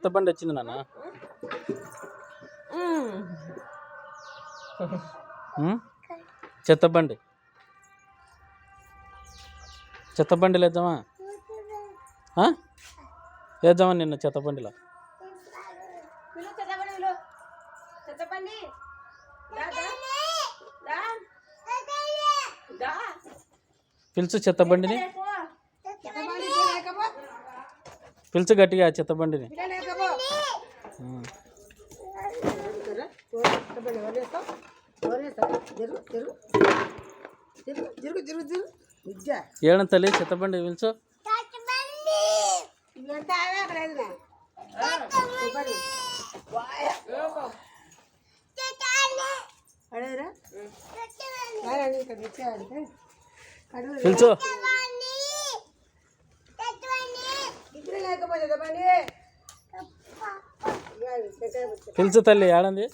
చెత్త బండి వచ్చింది నాన్న. చెత్త బండి వేద్దామా? వేద్దామా నిన్న చెత్త బండిలో? పిలుచు చెత్త బండిని, పిలుచు గట్టిగా చెత్త బండిని. ఏడం తల్లి చెత్త బండి పిలుచు. పిలుచు పిలుచు తల్లి. ఏడంది